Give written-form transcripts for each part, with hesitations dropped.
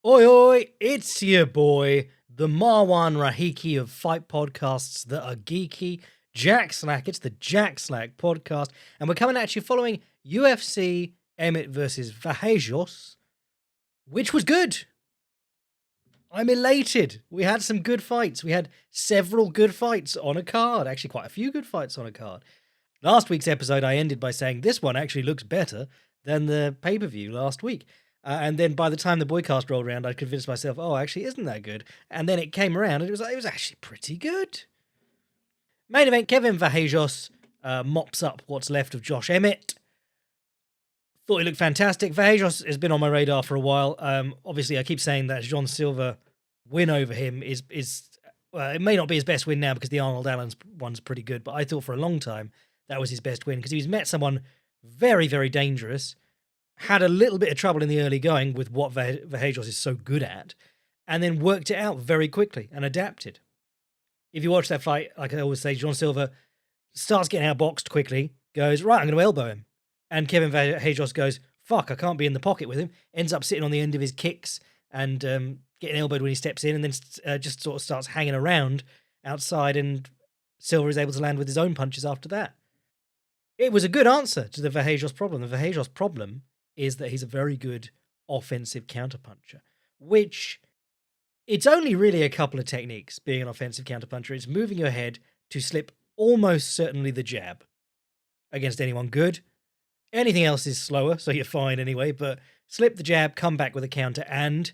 Oi, oi, it's your boy, the Marwan Rahiki of fight podcasts that are geeky, Jack Slack. It's the Jack Slack podcast, and we're coming at you following UFC Emmett versus Vahjos, which was good. I'm elated. We had some good fights. We had several good fights on a card, actually, quite a few good fights on a card. Last week's episode, I ended by saying this one actually looks better than the pay per view last week. And then by the time the boycast rolled around, I convinced myself, oh, actually, isn't that good? And then it came around and it was actually pretty good. Main event, Kevin Vahjos mops up what's left of Josh Emmett. Thought he looked fantastic. Vahjos has been on my radar for a while. Obviously, I keep saying that John Silver win over him is it may not be his best win now because the Arnold Allen one's pretty good, but I thought for a long time that was his best win because he's met someone very, very dangerous, had a little bit of trouble in the early going with what Vahjos is so good at, and then worked it out very quickly and adapted. If you watch that fight, like I always say, John Silver starts getting outboxed quickly, goes, right, I'm going to elbow him. And Kevin Vahjos goes, fuck, I can't be in the pocket with him, ends up sitting on the end of his kicks and getting elbowed when he steps in, and then just sort of starts hanging around outside, and Silver is able to land with his own punches after that. It was a good answer to the Vahjos problem. The Vahjos problem is that he's a very good offensive counterpuncher, which it's only really a couple of techniques being an offensive counterpuncher. It's moving your head to slip almost certainly the jab against anyone good. Anything else is slower, so you're fine anyway, but slip the jab, come back with a counter, and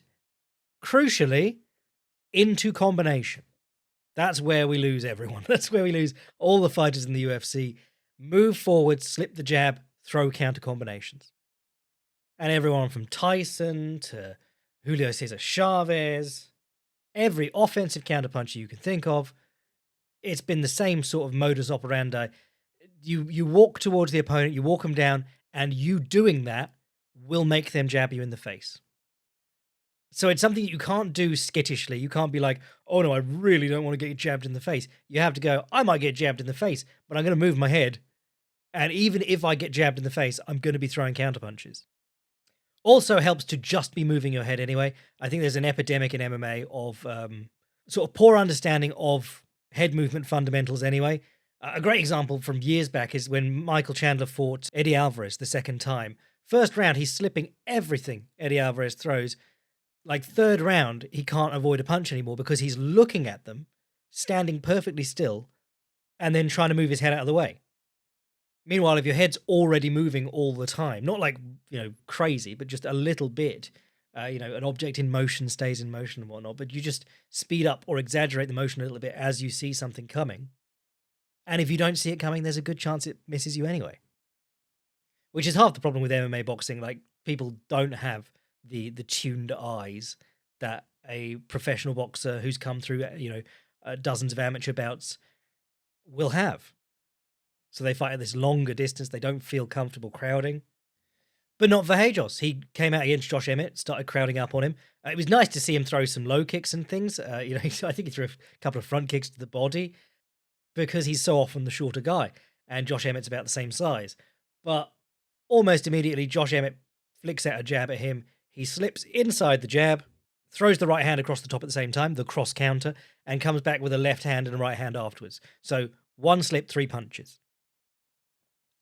crucially, into combination. That's where we lose everyone. That's where we lose all the fighters in the UFC. Move forward, slip the jab, throw counter combinations. And everyone from Tyson to Julio Cesar Chavez, every offensive counterpuncher you can think of, it's been the same sort of modus operandi. You walk towards the opponent, you walk them down, and you doing that will make them jab you in the face. So it's something you can't do skittishly. You can't be like, oh no, I really don't want to get jabbed in the face. You have to go, I might get jabbed in the face, but I'm going to move my head. And even if I get jabbed in the face, I'm going to be throwing counterpunches. Also helps to just be moving your head anyway. I think there's an epidemic in MMA of sort of poor understanding of head movement fundamentals anyway. A great example from years back is when Michael Chandler fought Eddie Alvarez the second time. First round, he's slipping everything Eddie Alvarez throws. Like third round, he can't avoid a punch anymore because he's looking at them, standing perfectly still, and then trying to move his head out of the way. Meanwhile, if your head's already moving all the time, not like, crazy, but just a little bit, an object in motion stays in motion and whatnot, but you just speed up or exaggerate the motion a little bit as you see something coming. And if you don't see it coming, there's a good chance it misses you anyway. Which is half the problem with MMA boxing. Like, people don't have the tuned eyes that a professional boxer who's come through, dozens of amateur bouts will have. So they fight at this longer distance. They don't feel comfortable crowding. But not Vahjos. He came out against Josh Emmett, started crowding up on him. It was nice to see him throw some low kicks and things. I think he threw a couple of front kicks to the body because he's so often the shorter guy. And Josh Emmett's about the same size. But almost immediately, Josh Emmett flicks out a jab at him. He slips inside the jab, throws the right hand across the top at the same time, the cross counter, and comes back with a left hand and a right hand afterwards. So one slip, three punches.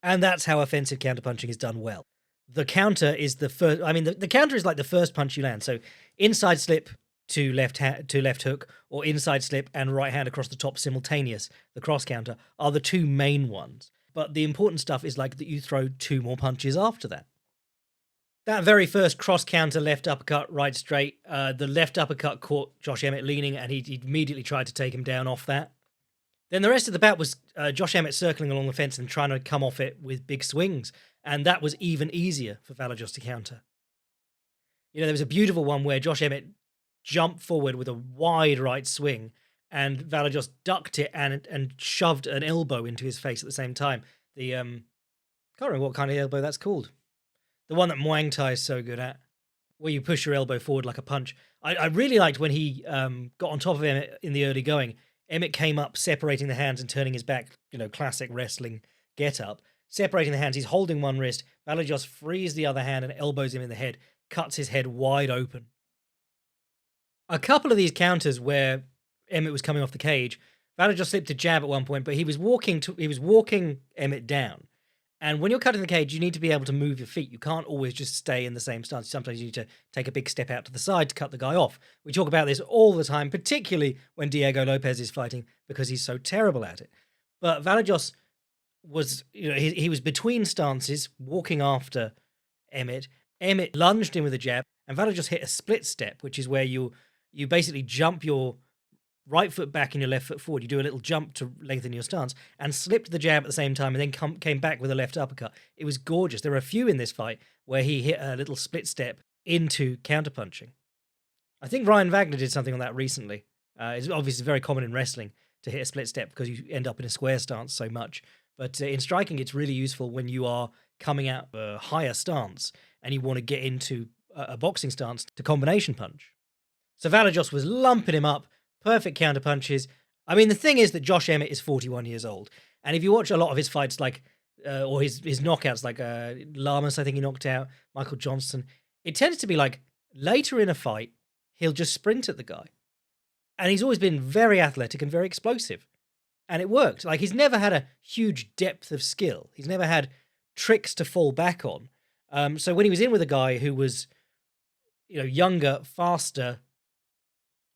And that's how offensive counterpunching is done well. The counter is the first. I mean, the counter is like the first punch you land. So inside slip to left hook, or inside slip and right hand across the top simultaneous, the cross counter, are the two main ones. But the important stuff is like that you throw two more punches after that. That very first cross counter left uppercut, right straight, the left uppercut caught Josh Emmett leaning, and he immediately tried to take him down off that. Then the rest of the bout was Josh Emmett circling along the fence and trying to come off it with big swings, and that was even easier for Vallejos to counter. There was a beautiful one where Josh Emmett jumped forward with a wide right swing, and Vallejos ducked it and shoved an elbow into his face at the same time. The can't remember what kind of elbow that's called. The one that Muay Thai is so good at, where you push your elbow forward like a punch. I really liked when he got on top of Emmett in the early going. Emmett came up, separating the hands and turning his back, classic wrestling get-up. Separating the hands, he's holding one wrist. Vallejos frees the other hand and elbows him in the head, cuts his head wide open. A couple of these counters where Emmett was coming off the cage, Vallejos slipped a jab at one point, but he was walking Emmett down. And when you're cutting the cage, you need to be able to move your feet. You can't always just stay in the same stance. Sometimes you need to take a big step out to the side to cut the guy off. We talk about this all the time, particularly when Diego Lopez is fighting because he's so terrible at it. But Vallejos was, he was between stances, walking after Emmett. Emmett lunged in with a jab, and Vallejos hit a split step, which is where you basically jump your right foot back and your left foot forward. You do a little jump to lengthen your stance and slipped the jab at the same time and then came back with a left uppercut. It was gorgeous. There were a few in this fight where he hit a little split step into counterpunching. I think Ryan Wagner did something on that recently. It's obviously very common in wrestling to hit a split step because you end up in a square stance so much. But in striking, it's really useful when you are coming out a higher stance and you want to get into a boxing stance to combination punch. So Vallejos was lumping him up. Perfect counter punches. I mean, the thing is that Josh Emmett is 41 years old. And if you watch a lot of his fights, or his knockouts, like Lamas, I think he knocked out, Michael Johnson, it tends to be like later in a fight, he'll just sprint at the guy. And he's always been very athletic and very explosive. And it worked. Like, he's never had a huge depth of skill. He's never had tricks to fall back on. So when he was in with a guy who was, younger, faster,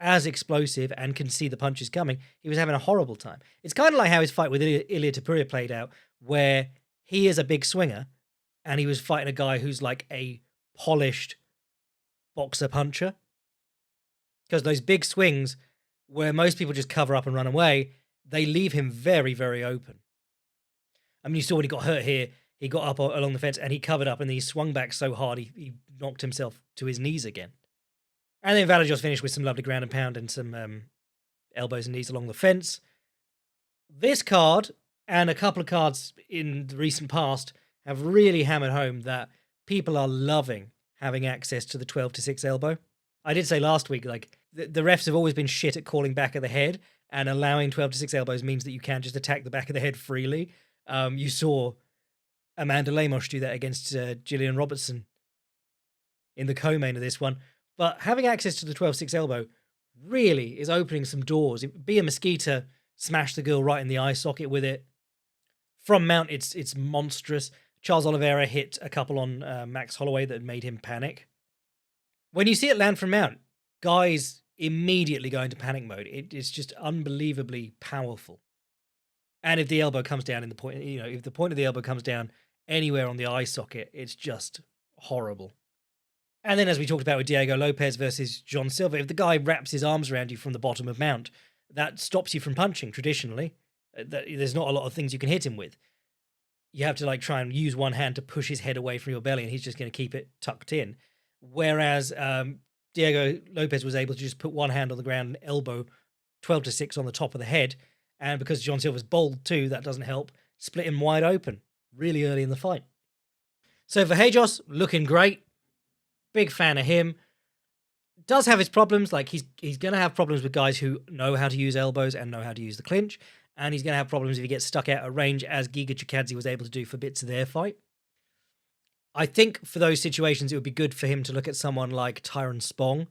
as explosive and can see the punches coming, he was having a horrible time. It's kind of like how his fight with Ilia Topuria played out, where he is a big swinger and he was fighting a guy who's like a polished boxer puncher. Because those big swings, where most people just cover up and run away, they leave him very, very open. I mean, you saw when he got hurt here, he got up along the fence and he covered up and then he swung back so hard he knocked himself to his knees again. And then Vallejos finished with some lovely ground and pound and some elbows and knees along the fence. This card and a couple of cards in the recent past have really hammered home that people are loving having access to the 12-6 elbow. I did say last week, like, the refs have always been shit at calling back of the head, and allowing 12-6 elbows means that you can just attack the back of the head freely. You saw Amanda Layosh do that against Gillian Robertson in the co-main of this one. But having access to the 12-6 elbow really is opening some doors. Bia Mesquita smashed the girl right in the eye socket with it. From mount, it's monstrous. Charles Oliveira hit a couple on Max Holloway that made him panic. When you see it land from mount, guys immediately go into panic mode. It's just unbelievably powerful. And if the elbow comes down in the point, if the point of the elbow comes down anywhere on the eye socket, it's just horrible. And then, as we talked about with Diego Lopez versus John Silva, if the guy wraps his arms around you from the bottom of mount, that stops you from punching traditionally. There's not a lot of things you can hit him with. You have to try and use one hand to push his head away from your belly, and he's just going to keep it tucked in. Whereas Diego Lopez was able to just put one hand on the ground and elbow 12-6 on the top of the head. And because John Silva's bold too, that doesn't help, split him wide open really early in the fight. So Vahjos, looking great. Big fan of him. Does have his problems. Like, he's going to have problems with guys who know how to use elbows and know how to use the clinch. And he's going to have problems if he gets stuck out of range, as Giga Chikadze was able to do for bits of their fight. I think for those situations, it would be good for him to look at someone like Tyron Spong,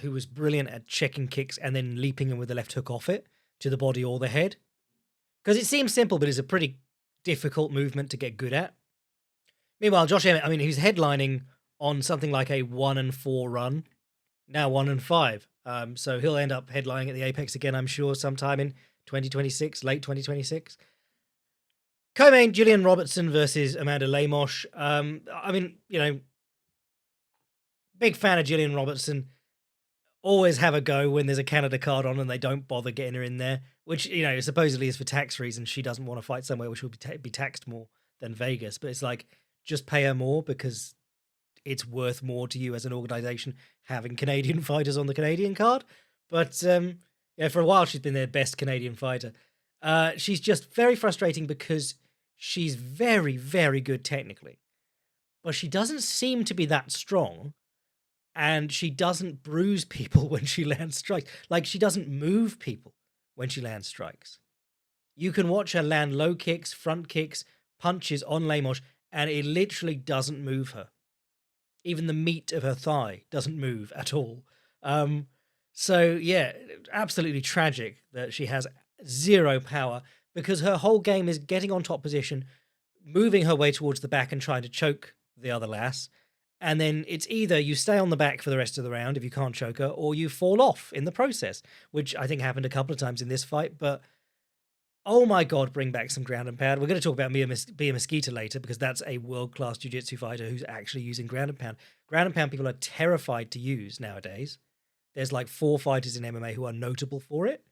who was brilliant at checking kicks and then leaping in with the left hook off it to the body or the head. Because it seems simple, but it's a pretty difficult movement to get good at. Meanwhile, Josh Emmett, he's headlining on something like a 1-4 run, now 1-5. So he'll end up headlining at the Apex again, I'm sure, sometime in 2026, late 2026. Co-main, Gillian Robertson versus Amanda Layosh. Big fan of Gillian Robertson. Always have a go when there's a Canada card on and they don't bother getting her in there, which, supposedly is for tax reasons. She doesn't want to fight somewhere which will be taxed more than Vegas. But it's like, just pay her more because it's worth more to you as an organization having Canadian fighters on the Canadian card. But for a while, she's been their best Canadian fighter. She's just very frustrating because she's very, very good technically, but she doesn't seem to be that strong, and she doesn't bruise people when she lands strikes. Like, she doesn't move people when she lands strikes. You can watch her land low kicks, front kicks, punches on Layosh, and it literally doesn't move her. Even the meat of her thigh doesn't move at all. So yeah, absolutely tragic that she has zero power because her whole game is getting on top position, moving her way towards the back and trying to choke the other lass. And then it's either you stay on the back for the rest of the round if you can't choke her, or you fall off in the process, which I think happened a couple of times in this fight. But oh my God, bring back some ground and pound. We're going to talk about Mia Mosquito later because that's a world class jiu jitsu fighter who's actually using ground and pound. Ground and pound people are terrified to use nowadays. There's like 4 fighters in MMA who are notable for it.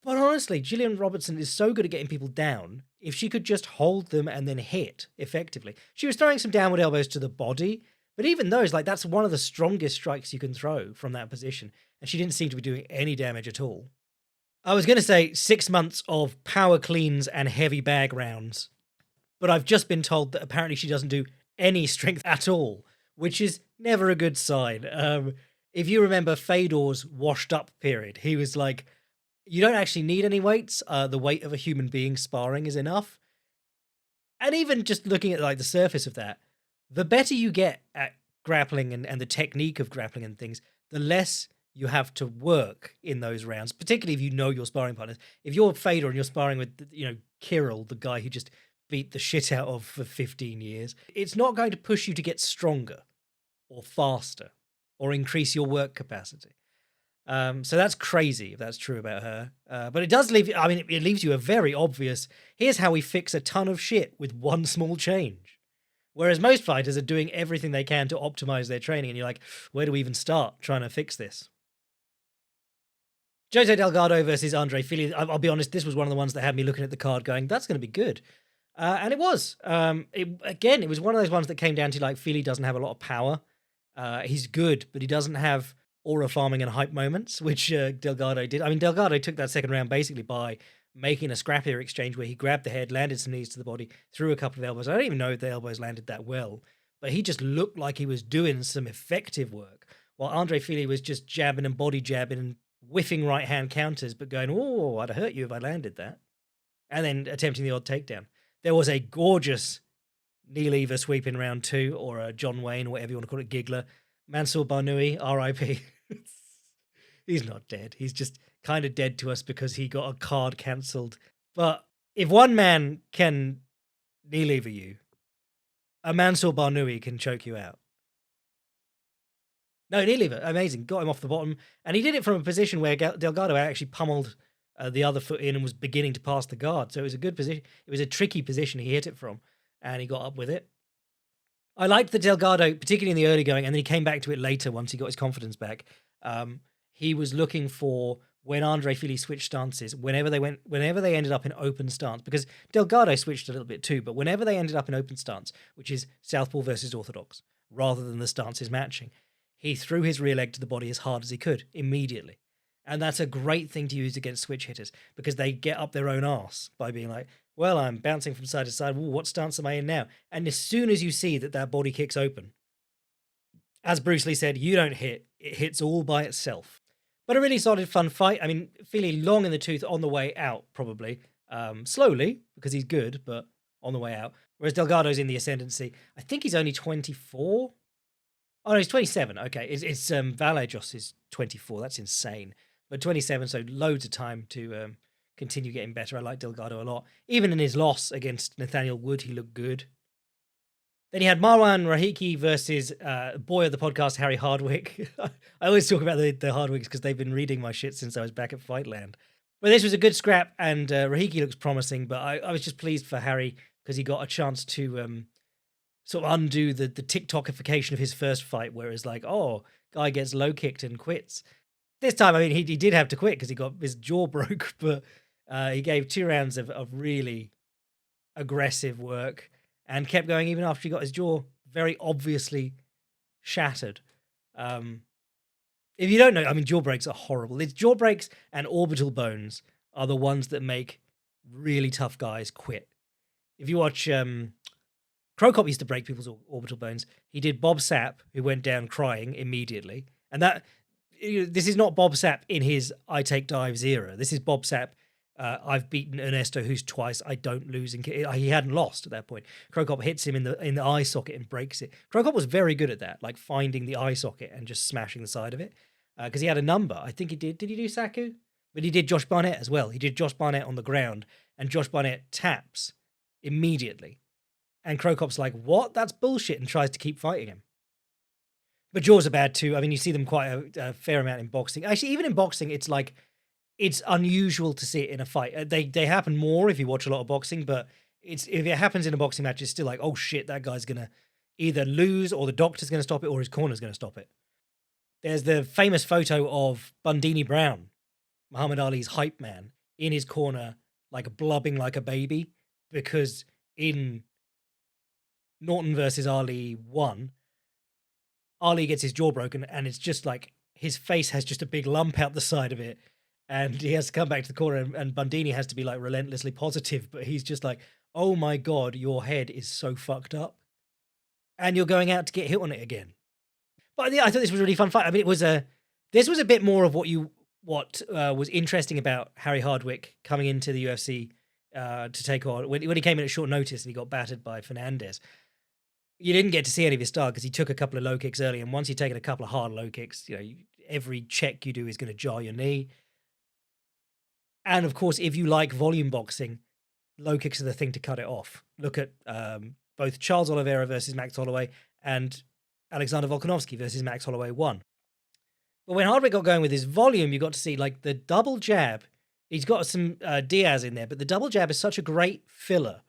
But honestly, Gillian Robertson is so good at getting people down. If she could just hold them and then hit effectively. She was throwing some downward elbows to the body, but even those, like that's one of the strongest strikes you can throw from that position. And she didn't seem to be doing any damage at all. I was going to say 6 months of power cleans and heavy bag rounds, but I've just been told that apparently she doesn't do any strength at all, which is never a good sign. If you remember Fedor's washed up period, he was like, you don't actually need any weights. The weight of a human being sparring is enough. And even just looking at like the surface of that, the better you get at grappling and the technique of grappling and things, the less you have to work in those rounds, particularly if you know your sparring partners. If you're Fedor and you're sparring with, Kirill, the guy who just beat the shit out of for 15 years, it's not going to push you to get stronger or faster or increase your work capacity. So that's crazy if that's true about her. But it does leave, it leaves you a very obvious, here's how we fix a ton of shit with one small change. Whereas most fighters are doing everything they can to optimize their training. And you're like, where do we even start trying to fix this? Jose Delgado versus Andre Fili. I'll be honest, this was one of the ones that had me looking at the card going, that's going to be good. And it was. It was one of those ones that came down to like Fili doesn't have a lot of power. He's good, but he doesn't have aura farming and hype moments, which Delgado did. I mean, Delgado took that second round basically by making a scrappier exchange where he grabbed the head, landed some knees to the body, threw a couple of elbows. I don't even know if the elbows landed that well, but he just looked like he was doing some effective work, while Andre Fili was just jabbing and body jabbing and whiffing right-hand counters, but going, oh, I'd have hurt you if I landed that. And then attempting the odd takedown. There was a gorgeous knee lever sweep in round 2, or a John Wayne, or whatever you want to call it, giggler. Mansour Barnui, R.I.P. He's not dead. He's just kind of dead to us because he got a card cancelled. But if one man can knee lever you, a Mansour Barnui can choke you out. No, knee lever, amazing. Got him off the bottom. And he did it from a position where Delgado actually pummeled the other foot in and was beginning to pass the guard. So it was a good position. It was a tricky position he hit it from, and he got up with it. I liked the Delgado, particularly in the early going, and then he came back to it later once he got his confidence back. He was looking for when Andre Fili switched stances, whenever they ended up in open stance, because Delgado switched a little bit too, but whenever they ended up in open stance, which is southpaw versus orthodox, rather than the stances matching, he threw his rear leg to the body as hard as he could immediately. And that's a great thing to use against switch hitters because they get up their own arse by being like, well, I'm bouncing from side to side. Ooh, what stance am I in now? And as soon as you see that body kicks open, as Bruce Lee said, you don't hit, it hits all by itself. But a really solid, fun fight. I mean, Fili long in the tooth on the way out, probably. Slowly, because he's good, but on the way out. Whereas Delgado's in the ascendancy. I think he's only 24. Oh, no, he's 27. Okay, it's Vallejos is 24. That's insane. But 27, so loads of time to continue getting better. I like Delgado a lot. Even in his loss against Nathaniel Wood, he looked good. Then he had Marwan Rahiki versus boy of the podcast, Harry Hardwick. I always talk about the Hardwicks because they've been reading my shit since I was back at Fightland. But this was a good scrap, and Rahiki looks promising, but I was just pleased for Harry because he got a chance to sort of undo the TikTokification of his first fight, where it's like, oh, guy gets low kicked and quits. This time, I mean, he did have to quit because he got his jaw broke, but he gave 2 rounds of really aggressive work and kept going even after he got his jaw very obviously shattered. If you don't know, I mean, jaw breaks are horrible. It's jaw breaks and orbital bones are the ones that make really tough guys quit. If you watch Crocop used to break people's orbital bones. He did Bob Sapp, who went down crying immediately. And this is not Bob Sapp in his I take dives era. This is Bob Sapp. I've beaten Ernesto, who's twice. I don't lose. He hadn't lost at that point. Crocop hits him in the eye socket and breaks it. Crocop was very good at that, like finding the eye socket and just smashing the side of it. because he had a number. I think he did. Did he do Saku? But he did Josh Barnett as well. He did Josh Barnett on the ground, and Josh Barnett taps immediately. And Krokop's like, what? That's bullshit, and tries to keep fighting him. But jaws are bad too. I mean, you see them quite a fair amount in boxing. Actually, even in boxing, it's like, it's unusual to see it in a fight. They happen more if you watch a lot of boxing, but if it happens in a boxing match, it's still like, oh shit, that guy's going to either lose, or the doctor's going to stop it, or his corner's going to stop it. There's the famous photo of Bundini Brown, Muhammad Ali's hype man, in his corner, like blubbing like a baby, because in Norton versus Ali 1, Ali gets his jaw broken, and it's just like his face has just a big lump out the side of it, and he has to come back to the corner, and Bundini has to be like relentlessly positive, but he's just like, oh my God, your head is so fucked up, and you're going out to get hit on it again. But yeah, I thought this was a really fun fight. I mean, this was a bit more of what was interesting about Harry Hardwick coming into the UFC to take on, when he came in at short notice and he got battered by Fernandez. You didn't get to see any of his style because he took a couple of low kicks early, and once he'd taken a couple of hard low kicks, every check you do is going to jar your knee. And of course, if you like volume boxing, low kicks are the thing to cut it off. Look at both Charles Oliveira versus Max Holloway and Alexander Volkanovski versus Max Holloway 1. But when Hardwick got going with his volume, you got to see like the double jab. He's got some Diaz in there, but the double jab is such a great filler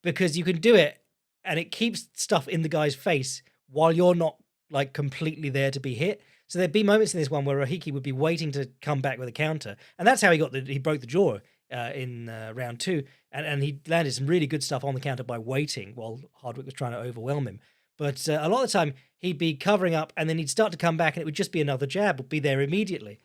because you can do it and it keeps stuff in the guy's face while you're not like completely there to be hit. So there'd be moments in this one where Rahiki would be waiting to come back with a counter, and that's how he broke the jaw in round 2, and he landed some really good stuff on the counter by waiting while Hardwick was trying to overwhelm him. But a lot of the time, he'd be covering up, and then he'd start to come back, and it would just be another jab, would be there immediately.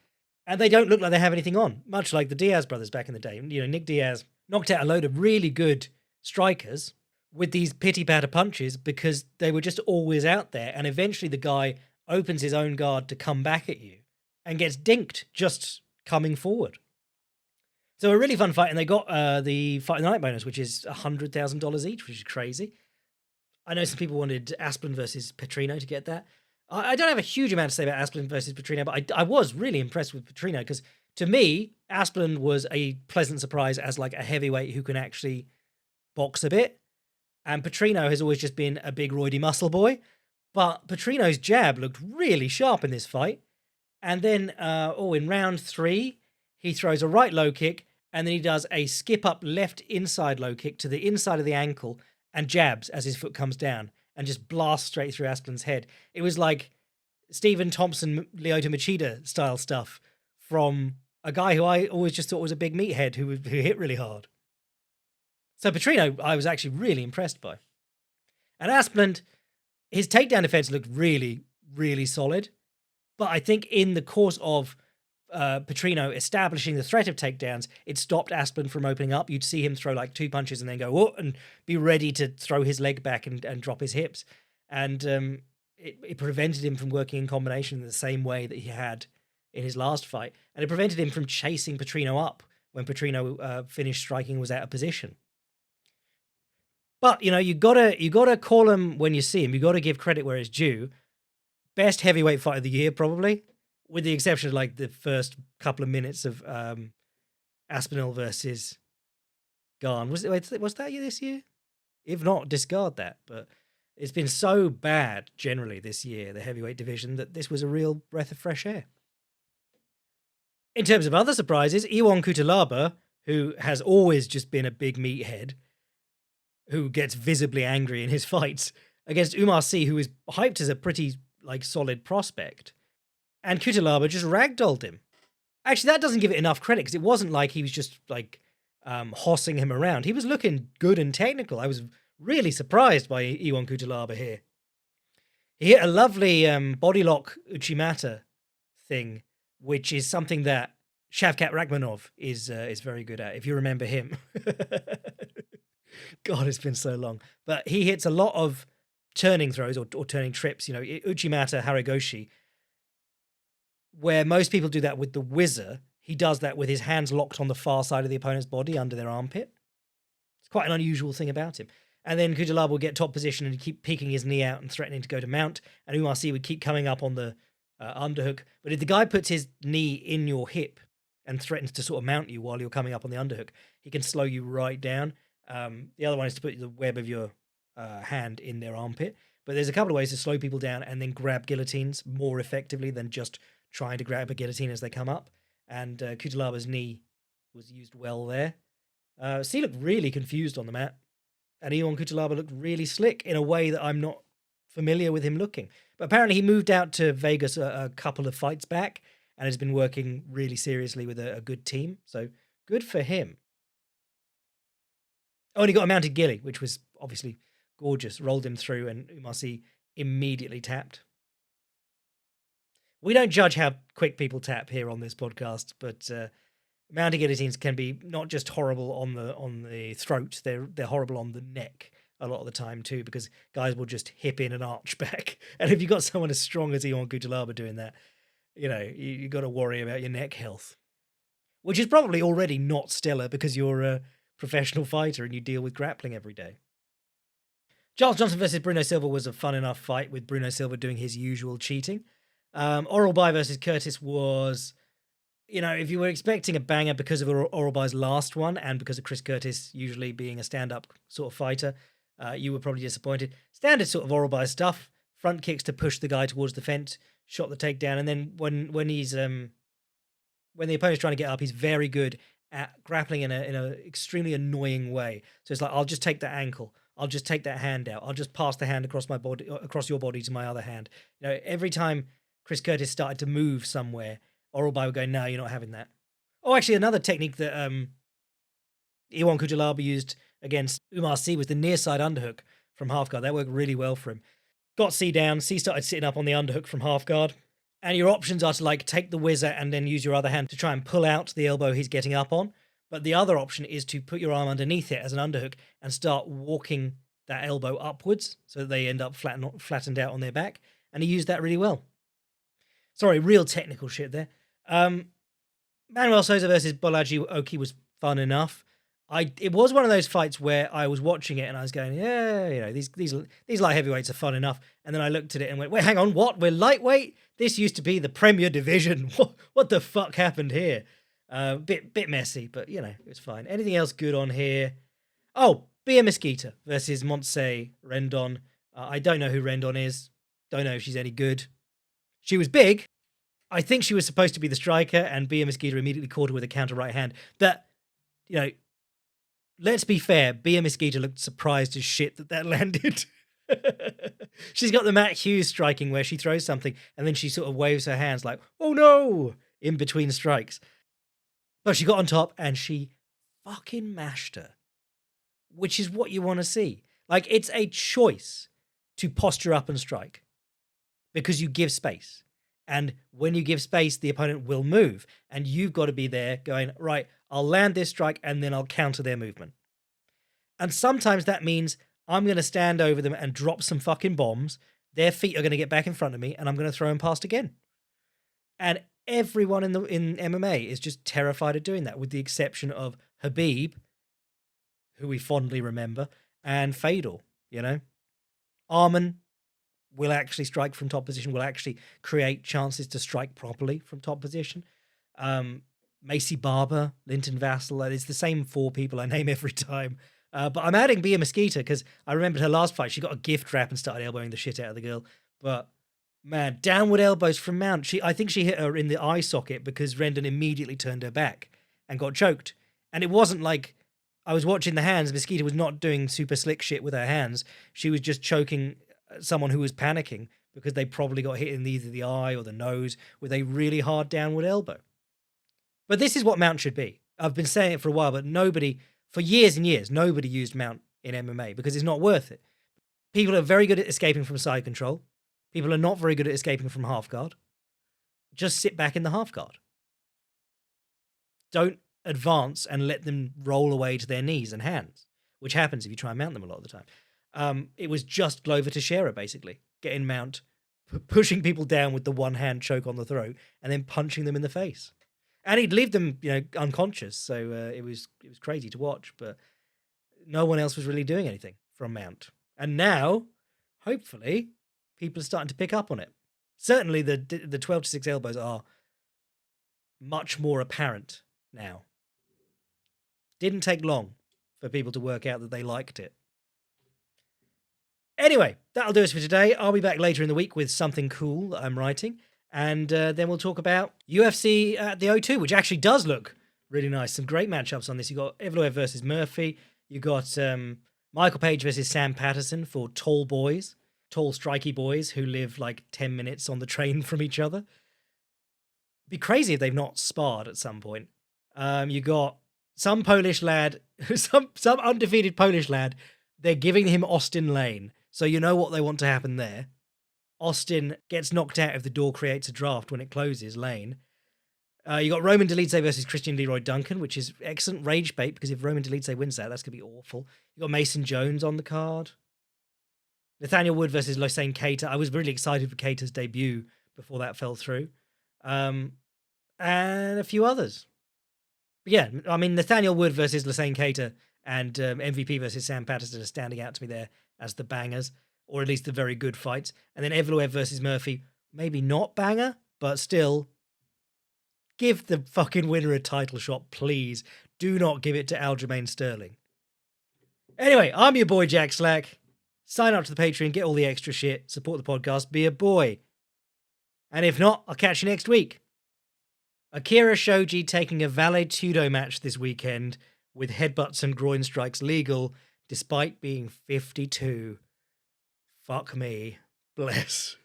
And they don't look like they have anything on, much like the Diaz brothers back in the day. Nick Diaz knocked out a load of really good strikers with these pity-patter punches because they were just always out there, and eventually the guy opens his own guard to come back at you and gets dinked just coming forward. So a really fun fight, and they got the Fight of the Night bonus, which is $100,000 each, which is crazy. I know some people wanted Aspen versus Patrino to get that. I don't have a huge amount to say about Aspen versus Patrino, but I was really impressed with Patrino because, to me, Aspen was a pleasant surprise as like a heavyweight who can actually box a bit. And Patrino has always just been a big roidy muscle boy. But Patrino's jab looked really sharp in this fight. And then, in round 3, he throws a right low kick, and then he does a skip-up left inside low kick to the inside of the ankle and jabs as his foot comes down and just blasts straight through Aspen's head. It was like Stephen Thompson, Lyoto Machida style stuff from a guy who I always just thought was a big meathead who hit really hard. So Patrino, I was actually really impressed by. And Aspen, his takedown defense looked really, really solid. But I think in the course of Patrino establishing the threat of takedowns, it stopped Aspen from opening up. You'd see him throw like 2 punches and then go, whoa, and be ready to throw his leg back and drop his hips. And it prevented him from working in combination in the same way that he had in his last fight. And it prevented him from chasing Patrino up when Patrino finished striking, was out of position. But, you gotta call him when you see him. You gotta give credit where it's due. Best heavyweight fight of the year, probably, with the exception of like the first couple of minutes of Aspinall versus Garn. Was that this year? If not, discard that. But it's been so bad generally this year, the heavyweight division, that this was a real breath of fresh air. In terms of other surprises, Iwan Kutalaba, who has always just been a big meathead, who gets visibly angry in his fights, against Umar Sy, who is hyped as a pretty solid prospect. And Kutalaba just ragdolled him. Actually, that doesn't give it enough credit because it wasn't like he was just hossing him around. He was looking good and technical. I was really surprised by Iwan Kutalaba here. He hit a lovely body lock Uchimata thing, which is something that Shavkat Rakhmonov is very good at, if you remember him. God, it's been so long. But he hits a lot of turning throws or turning trips, Uchimata Haragoshi, where most people do that with the whizzer. He does that with his hands locked on the far side of the opponent's body under their armpit. It's quite an unusual thing about him. And then Kutalaba will get top position and keep peeking his knee out and threatening to go to mount. And Umar Sy would keep coming up on the underhook. But if the guy puts his knee in your hip and threatens to sort of mount you while you're coming up on the underhook, he can slow you right down. The other one is to put the web of your hand in their armpit. But there's a couple of ways to slow people down and then grab guillotines more effectively than just trying to grab a guillotine as they come up. And Kutalaba's knee was used well there. C looked really confused on the mat, and Ion Kutalaba looked really slick in a way that I'm not familiar with him looking. But apparently he moved out to Vegas a couple of fights back and has been working really seriously with a good team. So good for him. Oh, and he got a mounted gilly, which was obviously gorgeous. Rolled him through, and Umasi immediately tapped. We don't judge how quick people tap here on this podcast, but mounted guillotines can be not just horrible on the throat; they're horrible on the neck a lot of the time too, because guys will just hip in and arch back. And if you've got someone as strong as Ion Kutalaba doing that, you got to worry about your neck health, which is probably already not stellar because you're a professional fighter and you deal with grappling every day. Charles Johnson versus Bruno Silva was a fun enough fight with Bruno Silva doing his usual cheating. Oralbai versus Curtis was, if you were expecting a banger because of Oralbai's last one and because of Chris Curtis usually being a stand-up sort of fighter, you were probably disappointed. Standard sort of Oralbai stuff, front kicks to push the guy towards the fence, shot the takedown, and then when the opponent's trying to get up, he's very good at grappling in a extremely annoying way. So it's like, I'll just take that ankle, I'll just take that hand out, I'll just pass the hand across my body, across your body to my other hand. Every time Chris Curtis started to move somewhere, Oralbai would go, no, you're not having that. Oh, actually, another technique that Ion Kujalaba used against Umar C was the near side underhook from half guard. That worked really well for him. Got C down. C started sitting up on the underhook from half guard. And your options are to take the whizzer and then use your other hand to try and pull out the elbow he's getting up on. But the other option is to put your arm underneath it as an underhook and start walking that elbow upwards so that they end up flattened out on their back. And he used that really well. Sorry, real technical shit there. Manuel Souza versus Bolaji Oki was fun enough. It was one of those fights where I was watching it and I was going, yeah, these light heavyweights are fun enough. And then I looked at it and went, wait, hang on, what? We're lightweight? This used to be the Premier Division. What the fuck happened here? Bit messy, but it was fine. Anything else good on here? Oh, Bia Mesquita versus Montse Rendon. I don't know who Rendon is. Don't know if she's any good. She was big. I think she was supposed to be the striker, and Bia Mesquita immediately caught her with a counter right hand. That, let's be fair, Bia Mesquita looked surprised as shit that landed. She's got the Matt Hughes striking where she throws something and then she sort of waves her hands like, oh no, in between strikes. But she got on top and she fucking mashed her, which is what you want to see. It's a choice to posture up and strike because you give space. And when you give space, the opponent will move. And you've got to be there going, right, I'll land this strike and then I'll counter their movement. And sometimes that means I'm going to stand over them and drop some fucking bombs. Their feet are going to get back in front of me and I'm going to throw them past again. And everyone in MMA is just terrified of doing that, with the exception of Habib, who we fondly remember, and Fadal, Arman will actually strike from top position, will actually create chances to strike properly from top position. Macy Barber, Linton Vassell, it's the same four people I name every time. But I'm adding Bia Mesquita because I remembered her last fight. She got a gift wrap and started elbowing the shit out of the girl. But, man, downward elbows from Mount. I think she hit her in the eye socket because Rendon immediately turned her back and got choked. And it wasn't like I was watching the hands. Mesquita was not doing super slick shit with her hands. She was just choking someone who was panicking because they probably got hit in either the eye or the nose with a really hard downward elbow. But this is what Mount should be. I've been saying it for a while, but for years and years, nobody used Mount in MMA because it's not worth it. People are very good at escaping from side control. People are not very good at escaping from half guard. Just sit back in the half guard. Don't advance and let them roll away to their knees and hands, which happens if you try and mount them a lot of the time. It was just Glover Teixeira, basically, getting Mount, pushing people down with the one-hand choke on the throat, and then punching them in the face. And he'd leave them, unconscious, so it was crazy to watch, but no one else was really doing anything from Mount. And now, hopefully, people are starting to pick up on it. Certainly the 12-6 elbows are much more apparent now. Didn't take long for people to work out that they liked it. Anyway, that'll do us for today. I'll be back later in the week with something cool that I'm writing. And then we'll talk about UFC at the O2, which actually does look really nice. Some great matchups on this. You got Evloev versus Murphy. You got Michael Page versus Sam Patterson for tall boys, tall striky boys who live like 10 minutes on the train from each other. It'd be crazy if they've not sparred at some point. You got some Polish lad, some undefeated Polish lad. They're giving him Austin Lane. So you know what they want to happen there. Austin gets knocked out if the door creates a draft when it closes, Lane. You got Roman Dolidze versus Christian Leroy Duncan, which is excellent rage bait, because if Roman Dolidze wins that, that's going to be awful. You got Mason Jones on the card. Nathaniel Wood versus Losane Keita. I was really excited for Keita's debut before that fell through. And a few others. But yeah, I mean, Nathaniel Wood versus Losane Keita and MVP versus Sam Patterson are standing out to me there as the bangers, or at least the very good fights. And then Evloev versus Murphy, maybe not banger, but still, give the fucking winner a title shot, please. Do not give it to Aljamain Sterling. Anyway, I'm your boy Jack Slack. Sign up to the Patreon, get all the extra shit, support the podcast, be a boy. And if not, I'll catch you next week. Akira Shoji taking a Vale Tudo match this weekend with headbutts and groin strikes legal, despite being 52. Fuck me. Bless.